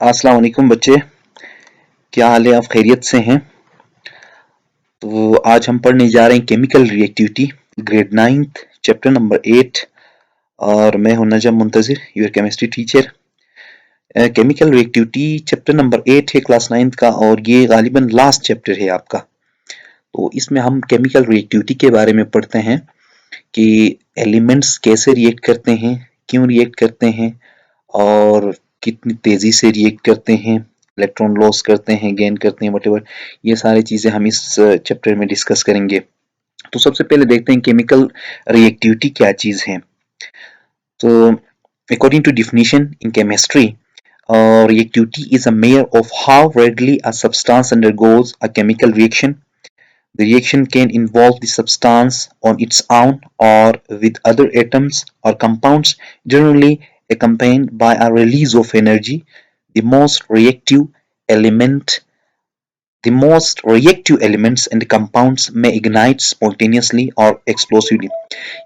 अस्सलाम वालेकुम बच्चे, क्या हाल है? आप खैरियत से हैं? तो आज हम पढ़ने जा रहे हैं chemical reactivity, grade 9th, chapter number 8। और मैं हूं Najam Muntazir, your chemistry teacher. Chemical reactivity chapter number 8 है क्लास 9th का, और ये गालिबन लास्ट चैप्टर है आपका। तो इसमें हम केमिकल रिएक्टिविटी के बारे में पढ़ते हैं कि एलिमेंट्स कैसे रिएक्ट करते हैं, क्यों रिएक्ट करते हैं, और कितनी तेजी से रिएक्ट करते हैं, इलेक्ट्रॉन लॉस करते हैं, गेन करते हैं, वटेवर। ये सारी चीजें हम इस चैप्टर में डिस्कस करेंगे। तो सबसे पहले देखते हैं केमिकल रिएक्टिविटी क्या चीज है। तो according to definition in chemistry, reactivity is a measure of how readily a substance undergoes a chemical reaction. The reaction can involve the substance on its own or with other atoms or compounds, generally accompanied by a release of energy. The most reactive element the most reactive elements and compounds may ignite spontaneously or explosively.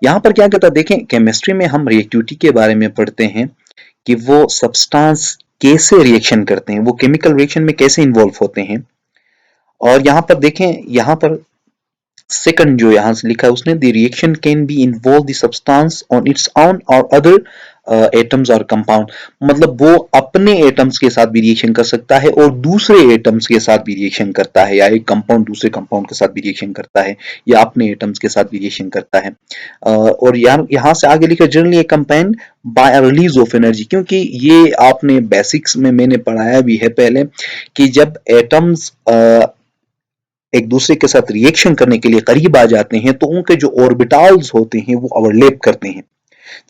यहाँ पर क्या कहता है, देखें chemistry में हम reactivity के बारे में पढ़ते हैं कि वो सब्सटेंस कैसे रिएक्शन करते हैं, वो केमिकल रिएक्शन में कैसे इन्वॉल्व होते हैं। और यहाँ पर देखें, यहाँ पर सेकंड जो यहाँ से लिखा है उसने, the reaction can be involve the substance on its own और अदर एटम्स और कंपाउंड। मतलब वो अपने एटम्स के साथ भी रिएक्शन कर सकता है और दूसरे एटम्स के साथ भी रिएक्शन करता है, या एक कंपाउंड दूसरे कंपाउंड के साथ भी रिएक्शन करता है, या अपने एटम्स के साथ भी रिएक्शन करता है। और यहाँ से आगे लिखा, generally accompanied by a release of energy, क्योंकि ये आपने बेसिक्स में मैंने पढ़ाया भी है पहले कि जब एटम्स एक दूसरे के साथ रिएक्शन करने के लिए करीब आ जाते हैं तो उनके जो ऑर्बिटल्स होते हैं वो ओवरलैप करते हैं।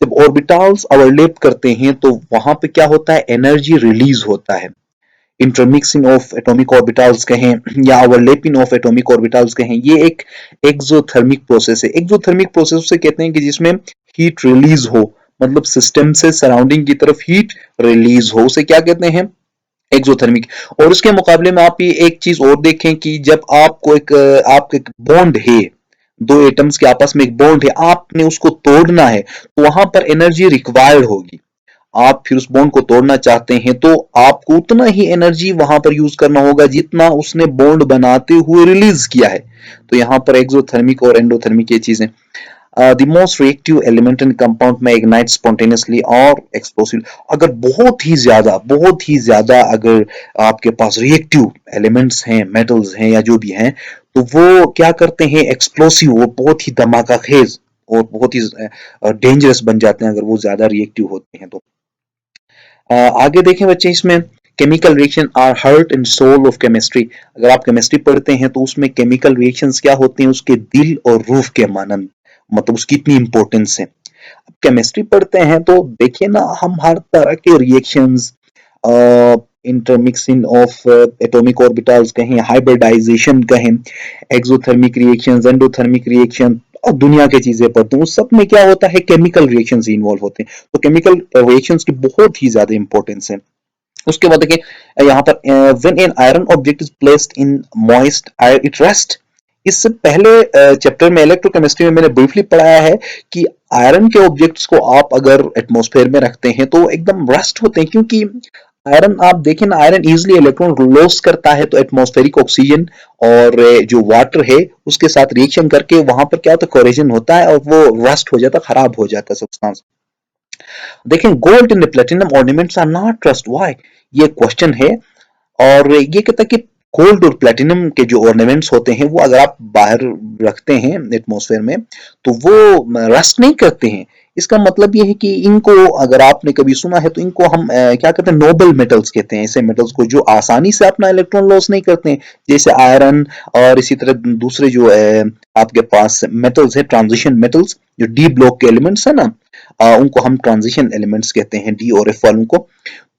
जब ऑर्बिटल्स ओवरलैप करते हैं तो वहां पे क्या होता है, एनर्जी रिलीज होता है। इंटरमिक्सिंग ऑफ एटॉमिक ऑर्बिटल्स कहें या ओवरलैपिंग ऑफ एटॉमिक ऑर्बिटल्स कहें, ये एक एक्सोथर्मिक प्रोसेस है। एक्सोथर्मिक प्रोसेस उसे कहते हैं कि जिसमें हीट रिलीज हो, मतलब सिस्टम से सराउंडिंग की तरफ हीट रिलीज हो, उसे क्या कहते हैं, एक्सोथर्मिक। और उसके मुकाबले में आप ये एक चीज और देखें कि जब आपको आपका एक बॉन्ड है, दो एटम्स के आपस में एक बॉन्ड है, आपने उसको तोड़ना है तो वहां पर एनर्जी रिक्वायर्ड होगी। आप फिर उस बॉन्ड को तोड़ना चाहते हैं तो आपको उतना ही एनर्जी वहां पर यूज करना होगा जितना उसने बॉन्ड बनाते हुए रिलीज किया है। तो यहाँ पर एक्सोथर्मिक और एंडोथर्मिक ये चीजें। The most reactive element and compound में ignite spontaneously और explosive। अगर बहुत ही ज्यादा अगर आपके पास रिएक्टिव एलिमेंट्स हैं, मेटल्स हैं या जो भी हैं, तो वो क्या करते हैं, एक्सप्लोसिव, वो बहुत ही धमाका खेज और बहुत ही डेंजरस बन जाते हैं अगर वो ज्यादा रिएक्टिव होते हैं तो। आगे देखें बच्चे, इसमें chemical reaction are heart and soul of chemistry. अगर आप केमिस्ट्री पढ़ते हैं तो उसमें केमिकल रिएक्शंस क्या होते हैं, उसके दिल और रूह के मानन, मतलब उसकी इतनी इंपॉर्टेंस है। अब केमिस्ट्री पढ़ते हैं तो देखिए ना, हम हर तरह के reactions, intermixing of atomic orbitals कहें, हाइब्रिडाइजेशन कहें, एक्सोथर्मिक रिएक्शंस, एंडोथर्मिक रिएक्शन, और दुनिया की चीजें पढ़ते हैं, उस सब में क्या होता है, केमिकल रिएक्शंस इन्वॉल्व होते हैं। तो केमिकल रिएक्शंस की बहुत ही ज्यादा इंपॉर्टेंस है। उसके बाद देखिए यहाँ पर, when an iron object is placed in moist air it rest. इससे पहले चैप्टर में इलेक्ट्रोकेमिस्ट्री में मैंने ब्रीफली पढ़ाया है कि आयरन के ऑब्जेक्ट्स को आप अगर एटमॉस्फेयर में रखते हैं तो एकदम रस्ट होते हैं, क्योंकि आयरन, आप देखें ना, आयरन इजिली इलेक्ट्रॉन लॉस करता है, तो एटमॉस्फेरिक ऑक्सीजन और जो वाटर है उसके साथ रिएक्शन करके वहां पर क्या होता है, कोरेजन होता है और वो रस्ट हो जाता है, खराब हो जाता है सब्सटेंस। देखें, gold and platinum ornaments are not rust, why, ये क्वेश्चन है। और ये कहता है कि गोल्ड और प्लेटिनम के जो ऑर्नामेंट्स होते हैं वो अगर आप बाहर रखते हैं एटमॉस्फेयर में तो वो रस्ट नहीं करते हैं। इसका मतलब ये है कि इनको, अगर आपने कभी सुना है तो इनको हम क्या कहते हैं, नोबल मेटल्स कहते हैं, ऐसे मेटल्स को जो आसानी से अपना इलेक्ट्रॉन लॉस नहीं करते हैं, जैसे आयरन और इसी तरह दूसरे जो आपके पास मेटल्स है, ट्रांजिशन मेटल्स, जो डी ब्लॉक के एलिमेंट्स है ना, उनको हम ट्रांजिशन एलिमेंट्स कहते हैं, डी और एफ वालों को।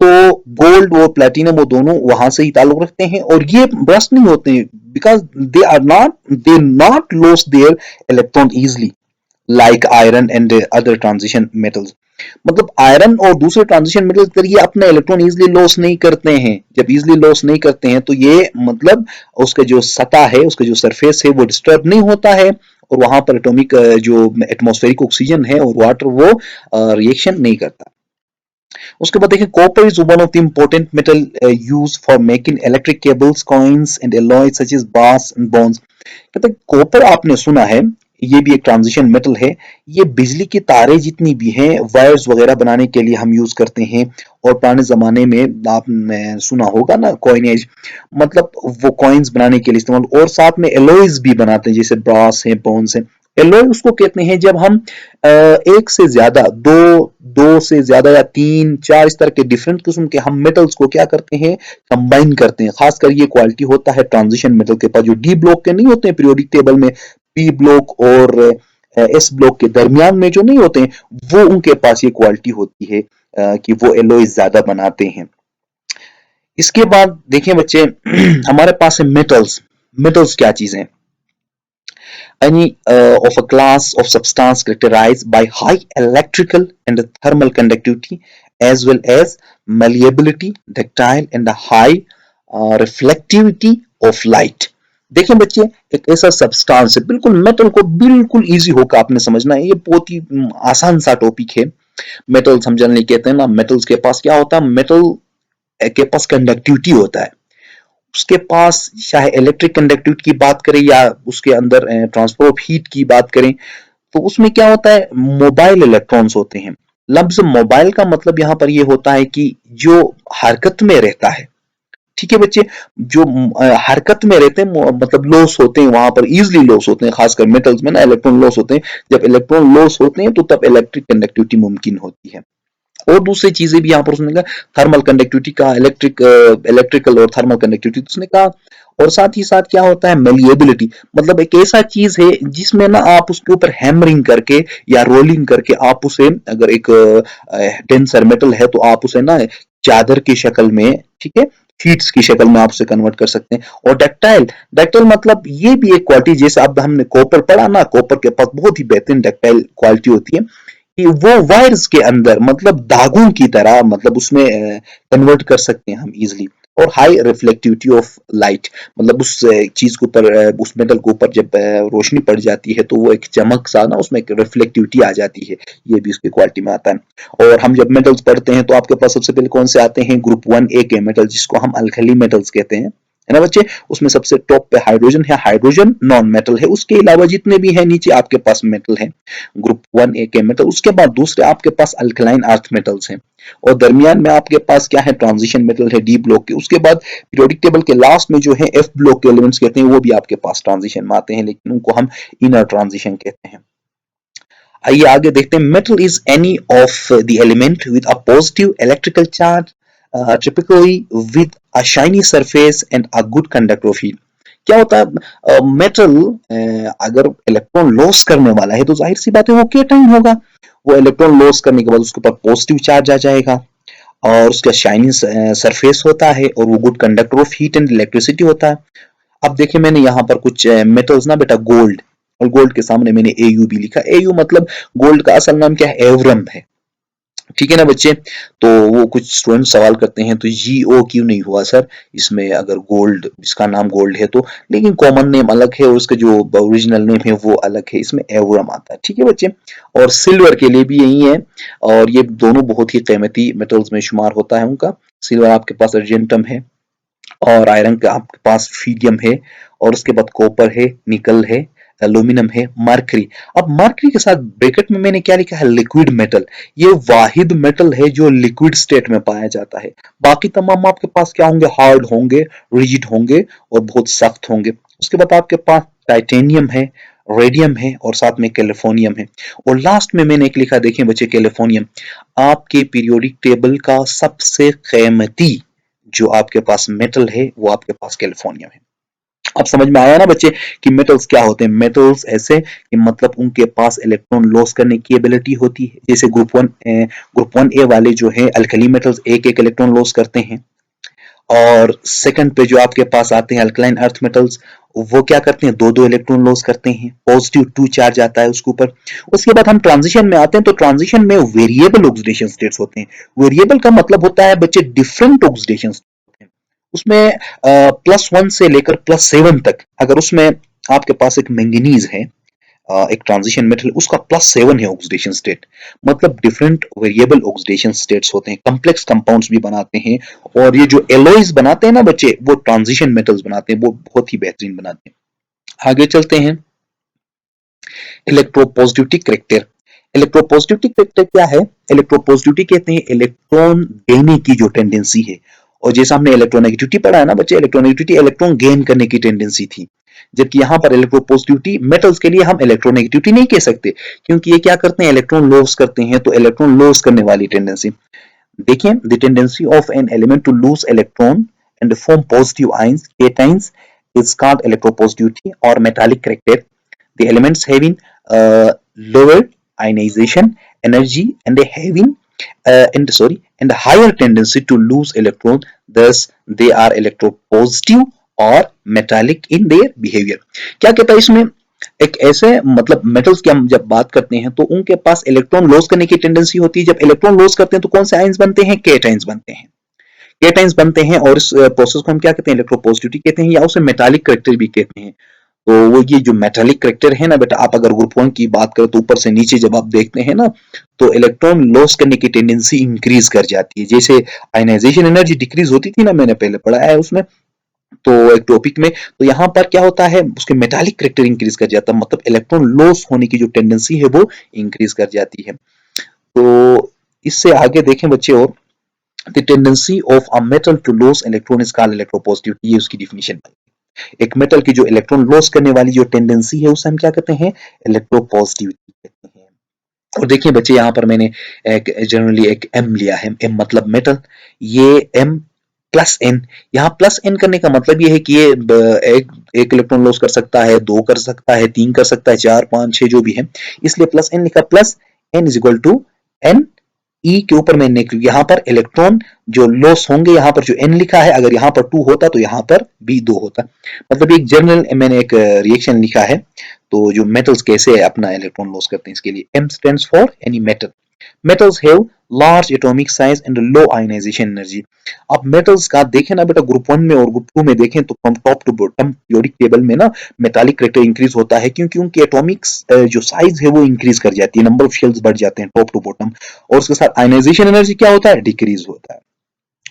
तो गोल्ड और प्लेटिनम वो दोनों वहां से ही ताल्लुक रखते हैं और ये ब्रस्ट नहीं होते हैं, because they not loss there electron easily like iron and other transition metals. मतलब आयरन और दूसरे ट्रांजिशन मेटल्स ये अपने इलेक्ट्रॉन इजिली लॉस नहीं करते हैं। जब इजिली लॉस नहीं करते हैं तो ये मतलब उसका जो सतह है, उसका जो सरफेस है वो डिस्टर्ब नहीं होता है, और वहां पर एटॉमिक जो एटमॉस्फेरिक ऑक्सीजन है और वाटर वो रिएक्शन नहीं करता। उसके बाद देखिए copper is one of the important metal use for making electric cables, coins and alloys such as bars and bones. कहते हैं कॉपर आपने सुना है, ये भी एक ट्रांजिशन मेटल है। ये बिजली की तारें जितनी भी हैं वायर्स वगैरह बनाने के लिए हम यूज करते हैं। और पुराने जमाने में आपने सुना होगा ना कॉइनेज, मतलब वो कॉइन्स बनाने के लिए इस्तेमाल। और साथ में एलॉयज भी बनाते हैं जैसे ब्रास है, बोन्स है। एलॉय उसको कहते हैं जब हम एक से ज्यादा, दो से ज्यादा या तीन चार इस तरह के डिफरेंट किस्म के हम मेटल्स को क्या करते हैं, कंबाइन करते हैं। खासकर ये क्वालिटी होता है ट्रांजिशन मेटल के पास। जो डी ब्लॉक के नहीं होते हैं पीरियोडिक टेबल में, पी ब्लॉक और एस ब्लॉक के दरमियान में जो नहीं होते हैं, वो उनके पास ये क्वालिटी होती है कि वो एलॉय ज्यादा बनाते हैं। इसके बाद देखिए बच्चे हमारे पास है मेटल्स। मेटल्स क्या चीज है? Any of a class of substance characterized by high electrical and thermal conductivity as well as malleability, ductile and a high reflectivity of light। देखिए बच्चे, एक ऐसा सब्सटेंस है, बिल्कुल मेटल को बिल्कुल इजी होकर आपने समझना है। ये बहुत ही आसान सा टॉपिक है। मेटल्स हम जनरली कहते हैं ना, मेटल्स के पास क्या होता है, मेटल के पास कंडक्टिविटी होता है। उसके पास चाहे इलेक्ट्रिक कंडक्टिविटी की बात करें या उसके अंदर ट्रांसफर ऑफ हीट की बात करें, तो उसमें क्या होता है, मोबाइल इलेक्ट्रॉन्स होते हैं। लफ्ज मोबाइल का मतलब यहां पर यह होता है कि जो हरकत में रहता है। ठीक है बच्चे, जो हरकत में रहते हैं, मतलब लॉस होते हैं, वहां पर इजिली लॉस होते हैं। खासकर मेटल्स में ना इलेक्ट्रॉन लॉस होते हैं। जब इलेक्ट्रॉन लॉस होते हैं तो तब इलेक्ट्रिक कंडक्टिविटी मुमकिन होती है। और दूसरी चीजें भी यहाँ पर उसने कहा, थर्मल कंडक्टिविटी का, इलेक्ट्रिकल और थर्मल कंडक्टिविटी उसने कहा। और साथ ही साथ क्या होता है, मेलिएबिलिटी, मतलब एक ऐसा चीज है जिसमें ना आप उसके ऊपर हैमरिंग करके या रोलिंग करके आप उसे, अगर एक डेंसर मेटल है तो आप उसे ना चादर की शक्ल में, ठीक है, शीट्स की शक्ल में आप उसे कन्वर्ट कर सकते हैं। और डक्टाइल, डक्टाइल मतलब ये भी एक क्वालिटी, जैसे अब हमने कॉपर पढ़ा ना, कॉपर के पास बहुत ही बेहतरीन डक्टाइल क्वालिटी होती है कि वो वायर्स के अंदर, मतलब धागों की तरह, मतलब उसमें कन्वर्ट कर सकते हैं हम इजिली। और हाई रिफ्लेक्टिविटी ऑफ लाइट, मतलब उस चीज के ऊपर, उस मेटल के ऊपर जब रोशनी पड़ जाती है तो वो एक चमक सा ना, उसमें एक रिफ्लेक्टिविटी आ जाती है। ये भी उसकी क्वालिटी में आता है। और हम जब मेटल्स पढ़ते हैं तो आपके पास सबसे पहले कौन से आते हैं, ग्रुप 1A के मेटल, जिसको हम अल्कली मेटल्स कहते हैं, है ना बच्चे। उसमें सबसे टॉप पे हाइड्रोजन है, हाइड्रोजन नॉन मेटल है। उसके अलावा जितने भी है नीचे आपके पास मेटल है, ग्रुप 1A के मेटल। उसके बाद दूसरे आपके पास अल्कलाइन अर्थ मेटल्स हैं। और दरमियान में आपके पास क्या है, ट्रांजिशन मेटल है डी ब्लॉक के। उसके बाद पीरियोडिक टेबल के लास्ट में जो है एफ ब्लॉक के एलिमेंट्स कहते हैं, वो भी आपके पास ट्रांजिशन में आते हैं, लेकिन उनको हम इनर ट्रांजिशन कहते हैं। आइए आगे देखते हैं। Metal is any of the element with a positive electrical charge, typically with a shiny surface and a good conductor of heat। क्या होता है, मेटल अगर इलेक्ट्रॉन लॉस करने वाला है तो जाहिर सी बात है वो के टाइम होगा। वो इलेक्ट्रॉन लॉस करने के बाद उसके ऊपर पॉजिटिव चार्ज आ जाएगा और उसका शाइनिंग सरफेस होता है और वो good conductor of heat and electricity होता है। अब देखिए मैंने यहाँ पर कुछ मेटल्स ना बेटा, गोल्ड, और गोल्ड के सामने मैंने एयू भी लिखा। एयू मतलब गोल्ड का असल नाम क्या है, एवरम है। ठीक है ना बच्चे। तो वो कुछ स्टूडेंट सवाल करते हैं तो जीओ क्यों नहीं हुआ सर इसमें, अगर गोल्ड, इसका नाम गोल्ड है तो, लेकिन कॉमन नेम अलग है और उसका जो ओरिजिनल नेम है वो अलग है, इसमें एवरम आता है। ठीक है बच्चे। और सिल्वर के लिए भी यही है। और ये दोनों बहुत ही कीमती मेटल्स में शुमार होता है उनका। सिल्वर आपके पास अर्जेंटम है, और आयरन का आपके पास फीडियम है, और उसके बाद कॉपर है, निकल है, एल्यूमिनियम है, मरकरी। अब मरकरी के साथ ब्रैकेट में मैंने क्या लिखा है, लिक्विड मेटल। ये वाहिद मेटल है जो लिक्विड स्टेट में पाया जाता है। बाकी तमाम आपके पास क्या होंगे, हार्ड होंगे, रिजिड होंगे और बहुत सख्त होंगे। उसके बाद आपके पास टाइटेनियम है, रेडियम है और साथ में कैलिफोर्नियम है। और लास्ट में मैंने एक लिखा, देखिए बच्चे, कैलिफोर्नियम आपके पीरियोडिक टेबल का सबसे कीमती जो आपके पास मेटल है वो आपके पास कैलिफोर्नियम है। अब समझ में आया ना बच्चे कि मेटल्स क्या होते हैं। मेटल्स ऐसे कि मतलब उनके पास इलेक्ट्रॉन लॉस करने की एबिलिटी होती है। जैसे ग्रुप 1A वाले जो है अल्कली मेटल्स एक एक इलेक्ट्रॉन लॉस करते हैं। और सेकंड पे जो आपके पास आते हैं अल्कलाइन अर्थ मेटल्स, वो क्या करते हैं, दो दो इलेक्ट्रॉन लॉस करते हैं, पॉजिटिव 2 चार्ज आता है उसके ऊपर। उसके बाद हम ट्रांजिशन में आते हैं तो ट्रांजिशन में वेरिएबल ऑक्सीडेशन स्टेट्स होते हैं। वेरिएबल का मतलब होता है बच्चे डिफरेंट ऑक्सीडेशन। उसमें +1 से लेकर +7 तक, अगर उसमें आपके पास एक मैंगनीज है एक ट्रांजिशन मेटल उसका +7 है ऑक्सीडेशन स्टेट, मतलब डिफरेंट वेरिएबल ऑक्सीडेशन स्टेट्स होते हैं, कॉम्प्लेक्स कंपाउंड्स भी बनाते हैं। और ये जो एलॉयज बनाते हैं ना बच्चे, वो ट्रांजिशन मेटल्स बनाते हैं, वो बहुत ही बेहतरीन बनाते हैं। आगे चलते हैं, इलेक्ट्रोपॉजिटिविटी करेक्टर। इलेक्ट्रोपॉजिटिविटी करेक्टर क्या है? इलेक्ट्रोपॉजिटिविटी कहते हैं इलेक्ट्रॉन देने की जो टेंडेंसी है, और जैसा हमने इलेक्ट्रोनेगेटिविटी पढ़ा है ना बच्चे, इलेक्ट्रोनेगेटिविटी इलेक्ट्रॉन गेन करने की टेंडेंसी थी, जबकि यहां पर इलेक्ट्रोपॉजिटिविटी मेटल्स के लिए हम इलेक्ट्रोनेगेटिविटी नहीं कह सकते, क्योंकि ये क्या करते हैं, इलेक्ट्रॉन लॉस करते हैं, तो इलेक्ट्रॉन लॉस करने वाली टेंडेंसी। देखिए, the tendency of an element to lose electron and form positive ions cations is called electropositivity or metallic character. The elements having lower ionization energy and and higher tendency to lose electron, thus they are electropositive or metallic in their behavior. क्या कहता है इसमें, एक ऐसे मतलब metals की हम जब बात करते हैं तो उनके पास इलेक्ट्रॉन लॉस करने की टेंडेंसी होती है। जब इलेक्ट्रॉन लॉस करते हैं तो कौन से आयंस बनते हैं? केटाइंस बनते हैं, केटाइंस बनते हैं। और इस प्रोसेस को हम क्या कहते हैं? इलेक्ट्रोपॉजिटिविटी कहते हैं, या उसे मेटालिक करेक्टर भी कहते हैं। तो वो ये जो मेटालिक करेक्टर है ना बेटा, आप अगर ग्रुप 1 की बात करें तो ऊपर से नीचे जब आप देखते हैं ना, तो इलेक्ट्रॉन लॉस करने की टेंडेंसी इंक्रीज कर जाती है। जैसे आयनाइजेशन एनर्जी डिक्रीज होती थी ना, मैंने पहले पढ़ा है उसमें, तो एक टॉपिक में, तो यहाँ पर क्या होता है, उसके मेटालिक करेक्टर इंक्रीज कर जाता है, मतलब इलेक्ट्रॉन लॉस होने की जो टेंडेंसी है वो इंक्रीज कर जाती है। तो इससे आगे देखें बच्चे, और the tendency of a metal to lose electron is called electropositivity, ये उसकी डिफिनेशन है। एक मेटल की जो इलेक्ट्रॉन लॉस करने वाली जो टेंडेंसी है उसे हम क्या कहते हैं? इलेक्ट्रोपॉजिटिविटी कहते हैं। और देखिए बच्चे, यहाँ पर मैंने एक जनरली एक M लिया है, M मतलब मेटल, ये M प्लस एन, यहाँ प्लस एन करने का मतलब ये है कि ये एक इलेक्ट्रॉन लॉस कर सकता है, 2 कर सकता है, 3 कर सकता है, 4, 5, 6 जो भी है, इसलिए प्लस एन लिखा। Plus n is equal to n e के ऊपर मैंने, यहाँ पर इलेक्ट्रॉन जो लॉस होंगे, यहाँ पर जो एन लिखा है, अगर यहाँ पर 2 होता तो यहाँ पर भी 2 होता, मतलब एक जनरल मैंने एक रिएक्शन लिखा है। तो जो मेटल्स कैसे अपना इलेक्ट्रॉन लॉस करते हैं, इसके लिए M stands for any metal. Metals have large atomic size and low ionization energy. अब मेटल्स का देखें ना बेटा, ग्रुप 1 में और ग्रुप 2 में देखें तो from top to bottom periodic table में ना मेटालिक करेक्टर इंक्रीज होता है, क्योंकि उनकी एटॉमिक जो साइज है वो इंक्रीज कर जाती है, नंबर ऑफ शेल्स बढ़ जाते हैं टॉप टू बॉटम, और उसके साथ आयनाइजेशन एनर्जी क्या होता है? डिक्रीज होता है।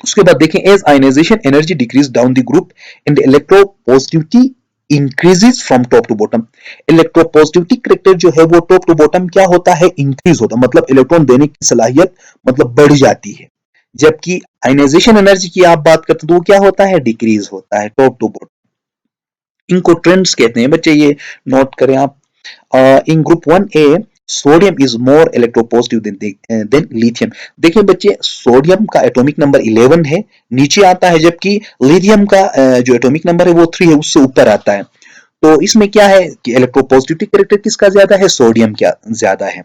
उसके बाद देखें, as ionization energy decrease down the group and electropositivity increases from top to bottom. Electropositivity character जो है वो टॉप टू बॉटम क्या होता है? इंक्रीज होता है, मतलब इलेक्ट्रॉन देने की सलाहियत मतलब बढ़ जाती है। जबकि आयनाइजेशन एनर्जी की आप बात करते हैं तो वो क्या होता है? डिक्रीज होता है टॉप टू बॉटम। इनको ट्रेंड्स कहते हैं बच्चे, ये नोट करें आप। In group 1A sodium is more electropositive than lithium. देखिए बच्चे, सोडियम का एटॉमिक नंबर 11 है, नीचे आता है, जबकि लिथियम का जो एटॉमिक नंबर है वो 3 है, उससे ऊपर आता है। तो इसमें क्या है कि इलेक्ट्रोपॉजिटिविटी कैरेक्टर किसका ज्यादा है? सोडियम क्या ज्यादा है।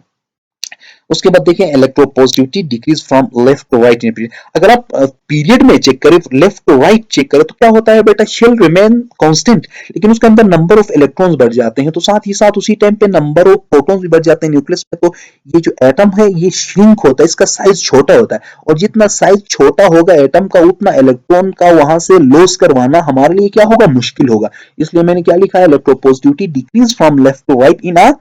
उसके बाद देखें, electropositivity decrease from left to right in period. अगर आप पीरियड में चेक करें, लेफ्ट टू राइट चेक करें, तो क्या होता है बेटा? शेल रिमेन कांस्टेंट, लेकिन उसके अंदर नंबर ऑफ इलेक्ट्रॉन्स बढ़ जाते हैं, तो साथ ही साथ उसी टाइम पे नंबर ऑफ प्रोटॉन्स भी बढ़ जाते हैं न्यूक्लियस में। तो ये जो एटम है ये श्रिंक होता है, इसका साइज छोटा होता है, और जितना साइज छोटा होगा एटम का, उतना इलेक्ट्रॉन का वहां से लॉस करवाना हमारे लिए क्या होगा? मुश्किल होगा। इसलिए मैंने क्या लिखा है? Electropositivity decrease from left to right in आ।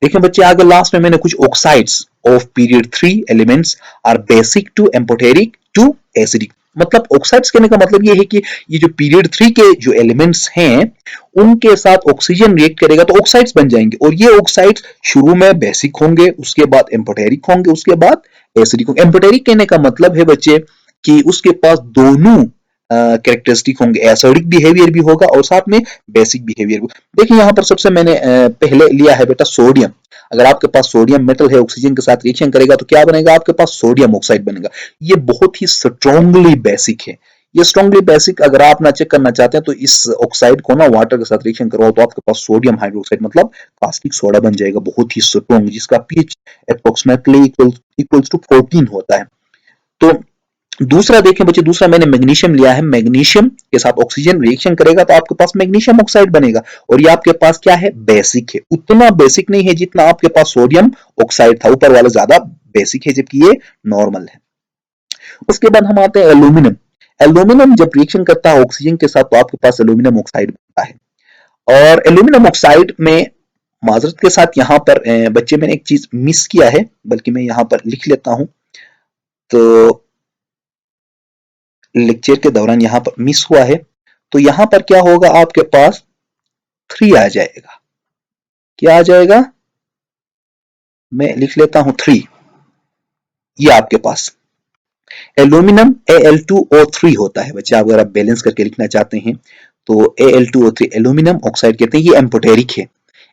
देखिए बच्चे, आगे लास्ट में मैंने कुछ oxides of period 3 elements are basic to amphoteric to acidic. मतलब ऑक्साइड्स कहने का मतलब ये है कि ये जो पीरियड 3 के जो एलिमेंट्स हैं उनके साथ ऑक्सीजन रिएक्ट करेगा तो ऑक्साइड्स बन जाएंगे, और ये ऑक्साइड्स शुरू में बेसिक होंगे, उसके बाद एम्फोटेरिक होंगे, उसके बाद एसिडिक होंगे। एम्फोटेरिक कहने का मतलब है बच्चे कि उसके पास दोनों कैरेक्टरिस्टिक होंगे, एसिडिक बिहेवियर भी होगा और साथ में बेसिक बिहेवियर भी। देखिए यहाँ पर सबसे मैंने पहले लिया है बेटा सोडियम। अगर आपके पास सोडियम मेटल है, ऑक्सीजन के साथ रिएक्शन करेगा तो क्या बनेगा? आपके पास सोडियम ऑक्साइड बनेगा। ये बहुत ही स्ट्रांगली बेसिक है। ये स्ट्रांगली बेसिक अगर आप ना चेक करना चाहते हैं तो इस ऑक्साइड को ना वाटर के साथ रिएक्शन करवाओ तो आपके पास सोडियम हाइड्रोक्साइड मतलब कास्टिक सोडा बन जाएगा, बहुत ही स्ट्रांग, जिसका पीएच अप्रोक्सीमेटली इक्वल्स टू 14 होता है। तो दूसरा देखें बच्चे, दूसरा मैंने मैग्नीशियम लिया है। मैग्नीशियम के साथ ऑक्सीजन रिएक्शन करेगा तो आपके पास मैग्नीशियम ऑक्साइड बनेगा, और ये आपके पास क्या है? बेसिक है। उतना बेसिक नहीं है जितना आपके पास सोडियम ऑक्साइड था, ऊपर वाला ज्यादा बेसिक है जबकि ये नॉर्मल है। उसके बाद हम आते हैं एल्यूमिनियम। एल्यूमिनियम जब रिएक्शन करता है ऑक्सीजन के साथ तो आपके पास एल्यूमिनियम ऑक्साइड बनता है। और एल्यूमिनियम ऑक्साइड में माजरत के साथ यहाँ पर बच्चे मैंने एक चीज मिस किया है, बल्कि मैं यहाँ पर लिख लेता हूं, तो लेक्चर के दौरान यहाँ पर मिस हुआ है। तो यहाँ पर क्या होगा, आपके पास 3 आ जाएगा। क्या आ जाएगा, मैं लिख लेता हूं 3। ये आपके पास एल्यूमिनियम Al2O3 होता है बच्चे, अगर आप बैलेंस करके लिखना चाहते हैं तो Al2O3 एल्यूमिनियम ऑक्साइड कहते हैं। ये एम्पोटेरिक है।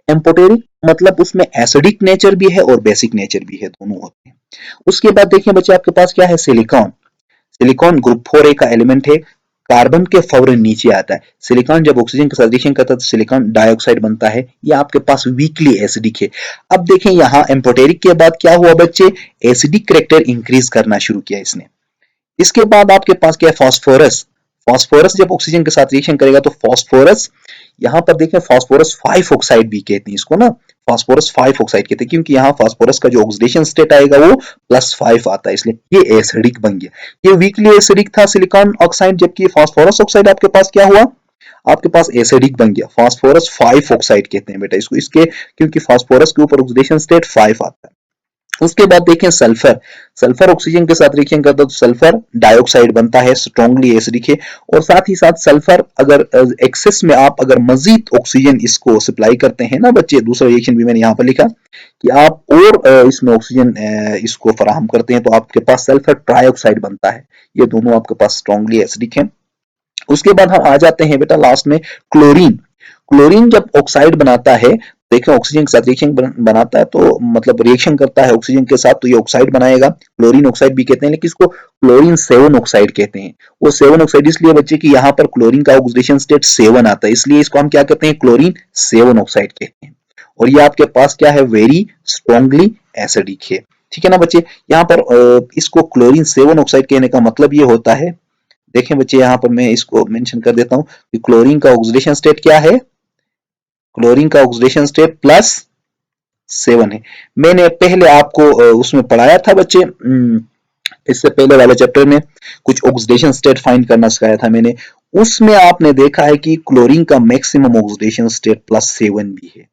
एम्पोटेरिक मतलब उसमें एसिडिक नेचर भी है और बेसिक नेचर भी है, दोनों होते हैं। उसके बाद देखिए बच्चे, आपके पास क्या है, सिलिकॉन। सिलिकॉन ग्रुप 4A का एलिमेंट है, कार्बन के फौरन नीचे आता है। सिलिकॉन जब ऑक्सीजन के साथ रिएक्शन करता है तो सिलिकॉन डाइऑक्साइड बनता है। ये आपके पास वीकली एसिडिक है। अब देखें यहाँ एम्पोटेरिक के बाद क्या हुआ बच्चे, एसिडिक करेक्टर इंक्रीज करना शुरू किया इसने। इसके बाद आपके पास क्या है, फास्फोरस। फास्फोरस जब ऑक्सीजन के साथ रिएक्शन करेगा तो फास्फोरस, यहां पर देखें फास्फोरस 5 ऑक्साइड भी कहते हैं इसको ना, फास्फोरस 5 ऑक्साइड कहते हैं, क्योंकि यहाँ फास्फोरस का जो ऑक्सीडेशन स्टेट आएगा वो +5 आता है, इसलिए ये एसिडिक बन गया। ये वीकली एसिडिक था सिलिकॉन ऑक्साइड, जबकि फास्फोरस ऑक्साइड आपके पास क्या हुआ, आपके पास एसिडिक बन गया। फास्फोरस 5 ऑक्साइड कहते हैं बेटा इसको, इसके क्योंकि फास्फोरस के ऊपर ऑक्सीडेशन स्टेट 5 आता है। उसके बाद देखें सल्फर। सल्फर ऑक्सीजन के साथ रिएक्शन करता है तो सल्फर डाइऑक्साइड बनता है, स्ट्रांगली एसिडिक है। और साथ ही साथ सल्फर अगर एक्सेस में आप अगर मजीद ऑक्सीजन इसको सप्लाई करते हैं ना बच्चे, दूसरा रिएक्शन भी मैंने यहाँ पर लिखा कि आप और इसमें ऑक्सीजन इसको फराहम करते हैं तो आपके पास सल्फर ट्राइऑक्साइड बनता है। ये दोनों आपके पास स्ट्रांगली एसिडिक है। उसके बाद हम आ जाते हैं बेटा लास्ट में क्लोरीन। क्लोरीन जब ऑक्साइड बनाता है, देखें ऑक्सीजन के साथ रिएक्शन बनाता है तो मतलब रिएक्शन करता है ऑक्सीजन के साथ तो ये ऑक्साइड बनाएगा, क्लोरीन ऑक्साइड भी कहते हैं, लेकिन इसको क्लोरीन 7 ऑक्साइड कहते हैं। वो 7 ऑक्साइड इसलिए बच्चे कि यहाँ पर क्लोरीन का ऑक्सीडेशन स्टेट 7 आता है, इसलिए इसको हम क्या कहते हैं, क्लोरीन 7 ऑक्साइड कहते हैं। और ये आपके पास क्या है, वेरी स्ट्रांगली एसिडिक है। ठीक है ना बच्चे, यहाँ पर इसको क्लोरीन 7 ऑक्साइड कहने का मतलब ये होता है, देखें बच्चे यहाँ पर मैं इसको मेंशन कर देता हूं कि क्लोरीन का ऑक्सीडेशन स्टेट क्या है, क्लोरीन का ऑक्सीडेशन स्टेट +7 है। मैंने पहले आपको उसमें पढ़ाया था बच्चे, इससे पहले वाले चैप्टर में कुछ ऑक्सीडेशन स्टेट फाइंड करना सिखाया था मैंने, उसमें आपने देखा है कि क्लोरीन का मैक्सिमम ऑक्सीडेशन स्टेट +7 भी है,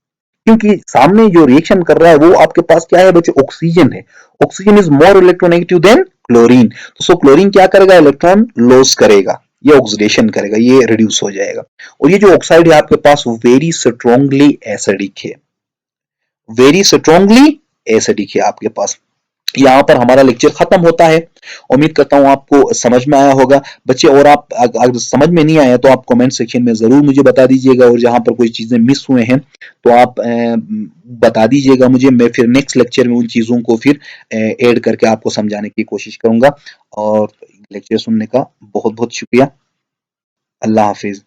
क्योंकि सामने जो रिएक्शन कर रहा है वो आपके पास क्या है बच्चे, ऑक्सीजन है। Oxygen is more electronegative than chlorine, तो सो क्लोरीन क्या करेगा, इलेक्ट्रॉन लॉस करेगा, ये ऑक्सीडेशन करेगा, ये रिड्यूस हो जाएगा। और ये जो ऑक्साइड है आपके पास वेरी स्ट्रांगली एसिडिक है, वेरी स्ट्रांगली एसिडिक है आपके पास। यहाँ पर हमारा लेक्चर खत्म होता है। उम्मीद करता हूँ आपको समझ में आया होगा बच्चे, और आप अगर समझ में नहीं आया तो आप कमेंट सेक्शन में जरूर मुझे बता दीजिएगा, और जहाँ पर कोई चीजें मिस हुए हैं तो आप बता दीजिएगा मुझे, मैं फिर नेक्स्ट लेक्चर में उन चीजों को फिर ऐड करके आपको समझाने की कोशिश करूंगा। और लेक्चर सुनने का बहुत बहुत शुक्रिया। अल्लाह हाफिज।